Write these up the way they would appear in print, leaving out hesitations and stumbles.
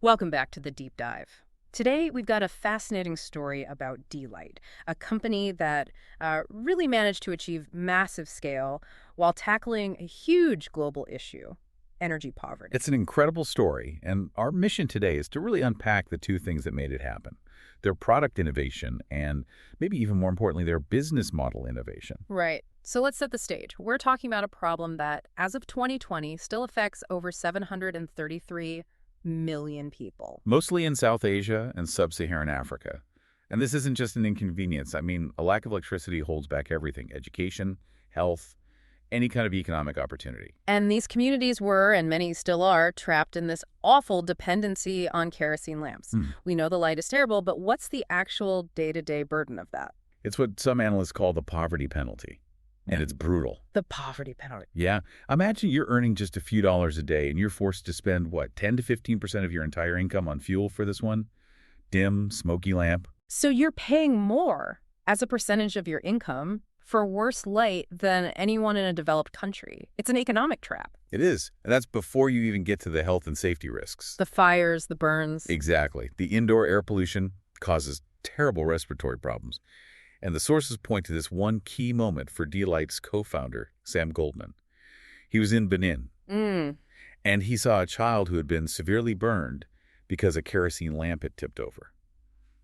Welcome back to the deep dive. Today, we've got a fascinating story about d.light, a company that really managed to achieve massive scale while tackling a huge global issue, energy poverty. It's an incredible story, and our mission today is to really unpack the two things that made it happen. Their product innovation and maybe even more importantly, their business model innovation. Right. So let's set the stage. We're talking about a problem that, as of 2020, still affects over 733 million people. Mostly in South Asia and sub-Saharan Africa. And this isn't just an inconvenience. I mean, a lack of electricity holds back everything: education, health, any kind of economic opportunity. And these communities were, and many still are, trapped in this awful dependency on kerosene lamps. We know the light is terrible, but what's the actual day-to-day burden of that? It's what some analysts call the poverty penalty. And it's brutal. The poverty penalty. Yeah. Imagine you're earning just a few dollars a day and you're forced to spend, what, 10 to 15% of your entire income on fuel for this one dim, smoky lamp? So you're paying more as a percentage of your income for worse light than anyone in a developed country. It's an economic trap. It is. And that's before you even get to the health and safety risks. The fires, the burns. Exactly. The indoor air pollution causes terrible respiratory problems. And the sources point to this one key moment for d.light's co-founder, Sam Goldman. He was in Benin, and he saw a child who had been severely burned because a kerosene lamp had tipped over.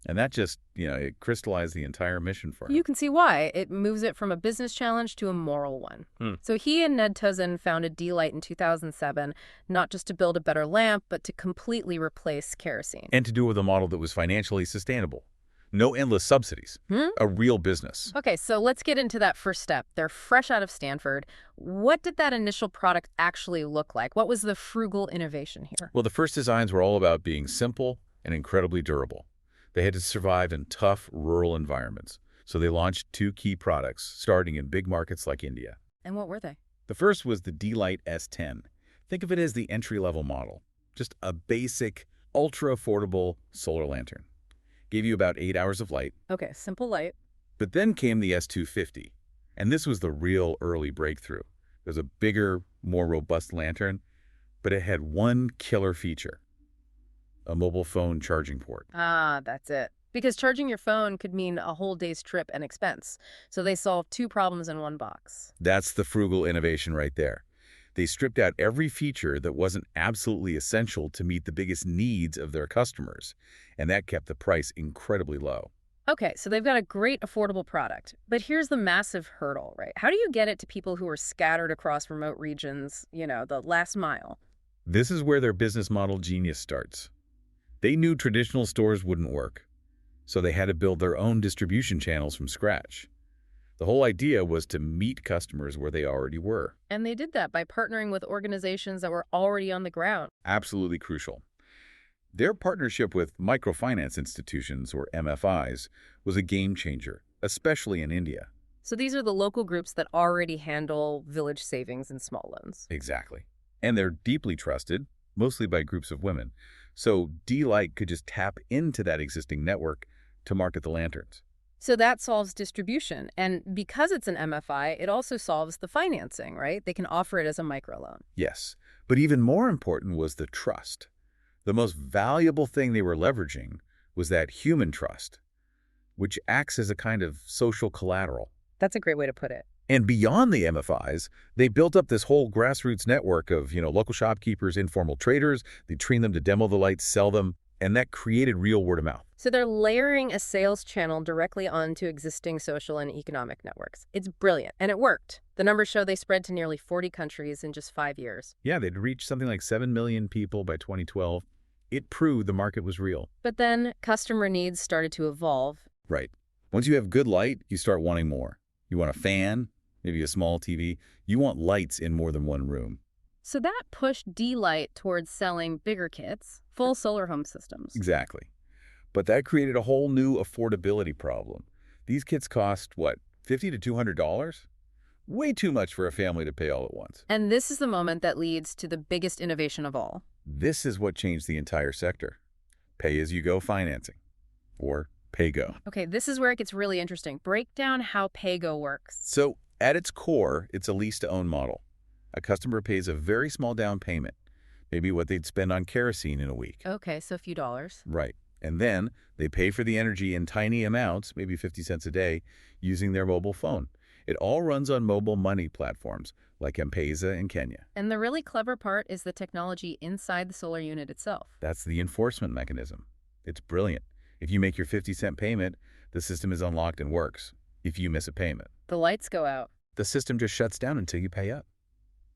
And that just, it crystallized the entire mission for him. You can see why. It moves it from a business challenge to a moral one. So he and Ned Tuzin founded d.light in 2007, not just to build a better lamp, but to completely replace kerosene. And to do it with a model that was financially sustainable. No endless subsidies. A real business. Okay, so let's get into that first step. They're fresh out of Stanford. What did that initial product actually look like? What was the frugal innovation here? Well, the first designs were all about being simple and incredibly durable. They had to survive in tough rural environments. So they launched two key products, starting in big markets like India. And what were they? The first was the d.light S10. Think of it as the entry-level model. Just a basic, ultra-affordable solar lantern. Gave you about 8 hours of light. Okay, simple light. But then came the S250, and this was the real early breakthrough. It was a bigger, more robust lantern, but it had one killer feature: a mobile phone charging port. Ah, that's it. Because charging your phone could mean a whole day's trip and expense. So they solved two problems in one box. That's the frugal innovation right there. They stripped out every feature that wasn't absolutely essential to meet the biggest needs of their customers, and that kept the price incredibly low. Okay, so they've got a great affordable product. But here's the massive hurdle, right? How do you get it to people who are scattered across remote regions, the last mile? This is where their business model genius starts. They knew traditional stores wouldn't work, so they had to build their own distribution channels from scratch. The whole idea was to meet customers where they already were. And they did that by partnering with organizations that were already on the ground. Absolutely crucial. Their partnership with microfinance institutions, or MFIs, was a game changer, especially in India. So these are the local groups that already handle village savings and small loans. Exactly. And they're deeply trusted, mostly by groups of women. So d.light could just tap into that existing network to market the lanterns. So that solves distribution. And because it's an MFI, it also solves the financing, right? They can offer it as a microloan. Yes, but even more important was the trust. The most valuable thing they were leveraging was that human trust, which acts as a kind of social collateral. That's a great way to put it. And beyond the MFIs, they built up this whole grassroots network of, local shopkeepers, informal traders. They trained them to demo the lights, sell them, and that created real word of mouth. So they're layering a sales channel directly onto existing social and economic networks. It's brilliant, and it worked. The numbers show they spread to nearly 40 countries in just 5 years. Yeah, they'd reached something like 7 million people by 2012. It proved the market was real. But then customer needs started to evolve. Right. Once you have good light, you start wanting more. You want a fan, maybe a small TV. You want lights in more than one room. So that pushed d.light towards selling bigger kits, full solar home systems. Exactly. But that created a whole new affordability problem. These kits cost, what, $50 to $200? Way too much for a family to pay all at once. And this is the moment that leads to the biggest innovation of all. This is what changed the entire sector. Pay-as-you-go financing, or pay-go. Okay, this is where it gets really interesting. Break down how pay-go works. So at its core, it's a lease-to-own model. A customer pays a very small down payment, maybe what they'd spend on kerosene in a week. Okay, so a few dollars. Right. And then they pay for the energy in tiny amounts, maybe 50 cents a day, using their mobile phone. It all runs on mobile money platforms like M-Pesa in Kenya. And the really clever part is the technology inside the solar unit itself. That's the enforcement mechanism. It's brilliant. If you make your 50-cent payment, the system is unlocked and works. If you miss a payment, The lights go out. the system just shuts down until you pay up.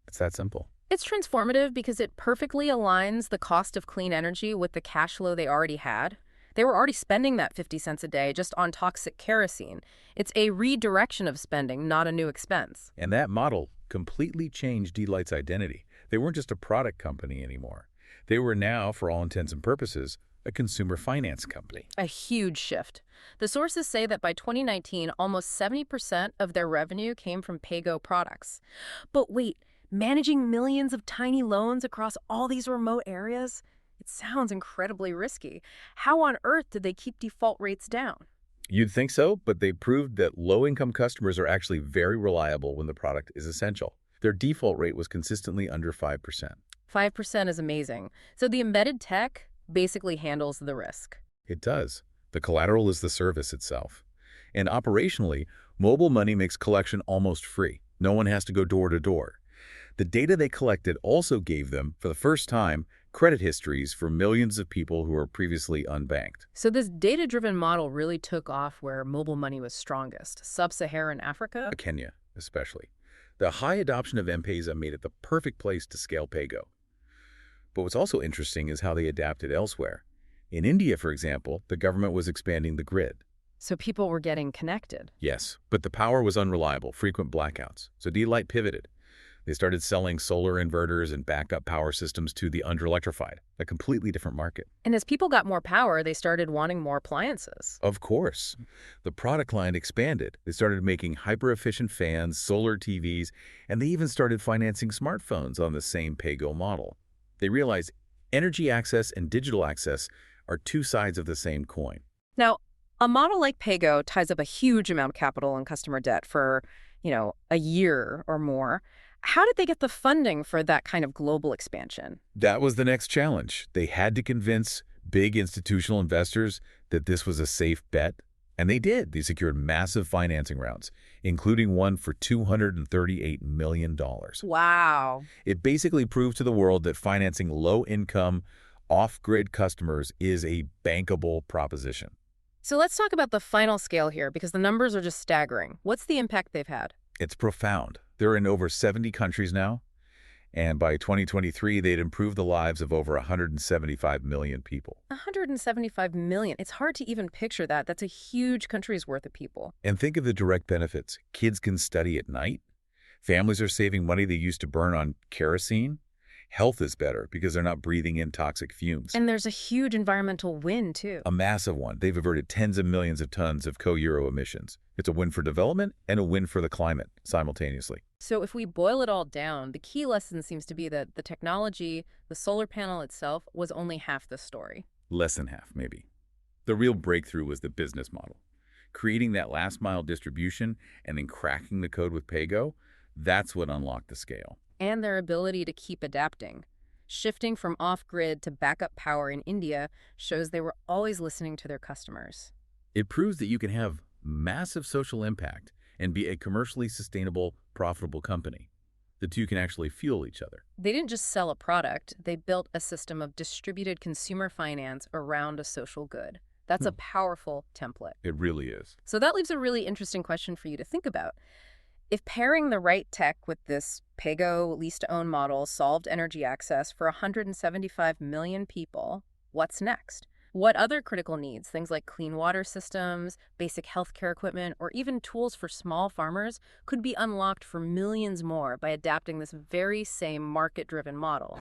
It's that simple. It's transformative because it perfectly aligns the cost of clean energy with the cash flow they already had. They were already spending that 50 cents a day just on toxic kerosene. It's a redirection of spending, not a new expense. And that model completely changed d.light's identity. They weren't just a product company anymore. They were now, for all intents and purposes, a consumer finance company. A huge shift. The sources say that by 2019, almost 70% of their revenue came from pay-go products. But wait, managing millions of tiny loans across all these remote areas? It sounds incredibly risky. How on earth did they keep default rates down? You'd think so, but they proved that low-income customers are actually very reliable when the product is essential. Their default rate was consistently under 5%. 5% is amazing. So the embedded tech basically handles the risk. It does. The collateral is the service itself. And operationally, mobile money makes collection almost free. No one has to go door to door. The data they collected also gave them, for the first time, credit histories for millions of people who were previously unbanked. So this data-driven model really took off where mobile money was strongest, sub-Saharan Africa. Kenya, especially. The high adoption of M-Pesa made it the perfect place to scale PayGo. But what's also interesting is how they adapted elsewhere. In India, for example, the government was expanding the grid. So people were getting connected. Yes, but the power was unreliable, frequent blackouts. So d.light pivoted. They started selling solar inverters and backup power systems to the under-electrified, a completely different market. And as people got more power, they started wanting more appliances. Of course. The product line expanded. They started making hyper-efficient fans, solar TVs, and they even started financing smartphones on the same PayGo model. They realized energy access and digital access are two sides of the same coin. Now, a model like PayGo ties up a huge amount of capital and customer debt for, a year or more. How did they get the funding for that kind of global expansion? That was the next challenge. They had to convince big institutional investors that this was a safe bet. And they did. They secured massive financing rounds, including one for $238 million. Wow. It basically proved to the world that financing low-income, off-grid customers is a bankable proposition. So let's talk about the final scale here, because the numbers are just staggering. What's the impact they've had? It's profound. They're in over 70 countries now, and by 2023, they'd improved the lives of over 175 million people. 175 million. It's hard to even picture that. That's a huge country's worth of people. And think of the direct benefits. Kids can study at night. Families are saving money they used to burn on kerosene. Health is better because they're not breathing in toxic fumes. And there's a huge environmental win, too. A massive one. They've averted tens of millions of tons of co-Euro emissions. It's a win for development and a win for the climate simultaneously. So if we boil it all down, the key lesson seems to be that the technology, the solar panel itself, was only half the story. Less than half, maybe. The real breakthrough was the business model. Creating that last-mile distribution and then cracking the code with PayGo, that's what unlocked the scale. And their ability to keep adapting. Shifting from off-grid to backup power in India shows they were always listening to their customers. It proves that you can have massive social impact and be a commercially sustainable, profitable company. The two can actually fuel each other. They didn't just sell a product, they built a system of distributed consumer finance around a social good. That's a powerful template. It really is. So that leaves a really interesting question for you to think about. If pairing the right tech with this PayGo lease-to-own model solved energy access for 175 million people, what's next? What other critical needs, things like clean water systems, basic healthcare equipment, or even tools for small farmers, could be unlocked for millions more by adapting this very same market-driven model?